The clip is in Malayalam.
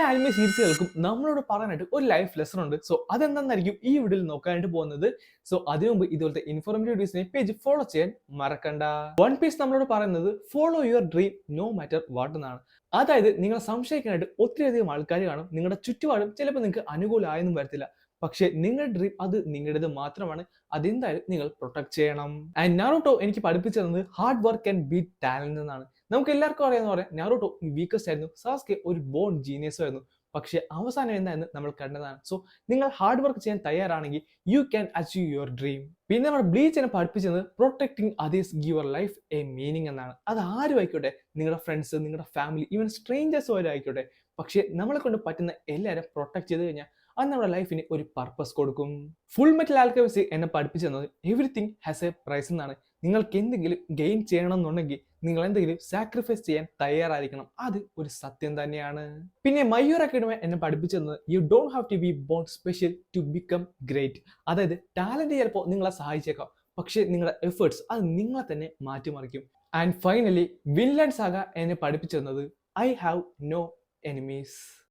ആനിമേ സീരീസുകൾക്കും നമ്മളോട് പറയാനായിട്ട് ഒരു ലൈഫ് ലെസൺ ഉണ്ട്. സോ അതെന്താണെന്നായിരിക്കും ഈ വീഡിയോയിൽ നോക്കാനായിട്ട് പോകുന്നത്. സോ അതിനു മുമ്പ് ഇതുപോലത്തെ ഇൻഫോർമേറ്റീവ് വീഡിയോസിനെ പേജ് ഫോളോ ചെയ്യാൻ മറക്കണ്ട. വൺ പീസ് നമ്മളോട് പറയുന്നത് follow your dream no matter what എന്നാണ്. അതായത് നിങ്ങളെ സംശയിക്കാനായിട്ട് ഒത്തിരിയധികം ആൾക്കാർ കാണും. നിങ്ങളുടെ ചുറ്റുപാടും ചിലപ്പോൾ നിങ്ങൾക്ക് അനുകൂലമായൊന്നും വരത്തില്ല. പക്ഷേ നിങ്ങളുടെ ഡ്രീം അത് നിങ്ങളുടേത് മാത്രമാണ്. അതെന്തായാലും നിങ്ങൾ പ്രൊട്ടക്ട് ചെയ്യണം. ആൻഡ് നാറൂട്ടോ എനിക്ക് പഠിപ്പിച്ചു തന്നത് hard work and beat talent എന്നാണ്. നമുക്ക് എല്ലാവർക്കും അറിയാവുന്ന പറയാം, നാറൂട്ടോ വീക്കസ്റ്റ് ആയിരുന്നു, സാസ്കെ ഒരു ബോൺ ജീനിയസും ആയിരുന്നു. പക്ഷേ അവസാനം എന്തായെന്ന് നമ്മൾ കണ്ടതാണ്. സോ നിങ്ങൾ ഹാർഡ് വർക്ക് ചെയ്യാൻ തയ്യാറാണെങ്കിൽ you can achieve your dream. പിന്നെ നമ്മൾ ബ്ലീച്ചിനെ പഠിപ്പിച്ചത് protecting others give your life A meaning എന്നാണ്. അത് ആരും ആയിക്കോട്ടെ, നിങ്ങളുടെ ഫ്രണ്ട്സ്, നിങ്ങളുടെ ഫാമിലി, ഈവൻ സ്ട്രേഞ്ചേഴ്സ് വരെ ആയിക്കോട്ടെ. പക്ഷേ നമ്മളെ കൊണ്ട് പറ്റുന്ന എല്ലാവരും പ്രൊട്ടക്ട് ചെയ്ത് കഴിഞ്ഞാൽ അത് നമ്മുടെ ലൈഫിന് ഒരു പർപ്പസ് കൊടുക്കും. ഫുൾ മെറ്റൽ ആൽക്കെമിസ്റ്റ് എന്നെ പഠിപ്പിച്ചു തന്നത് എവറിത്തിങ് ഹാസ് എ പ്രൈസ് എന്നാണ്. നിങ്ങൾക്ക് എന്തെങ്കിലും ഗെയിൻ ചെയ്യണമെന്നുണ്ടെങ്കിൽ നിങ്ങൾ എന്തെങ്കിലും സാക്രിഫൈസ് ചെയ്യാൻ തയ്യാറായിരിക്കണം. അത് ഒരു സത്യം തന്നെയാണ്. പിന്നെ മൈ ഹീറോ അക്കാഡമി എന്നെ പഠിപ്പിച്ചു തന്നത് you don't have to be born special to become great. അതായത് ടാലന്റ് ചിലപ്പോൾ നിങ്ങളെ സഹായിച്ചേക്കാം, പക്ഷേ നിങ്ങളുടെ എഫേർട്സ് അത് നിങ്ങളെ തന്നെ മാറ്റിമറിക്കും. ആൻഡ് ഫൈനലി വിൻലാൻഡ് സാഗ എന്നെ പഠിപ്പിച്ചു തന്നത് ഐ ഹാവ് നോ എനിമീസ്.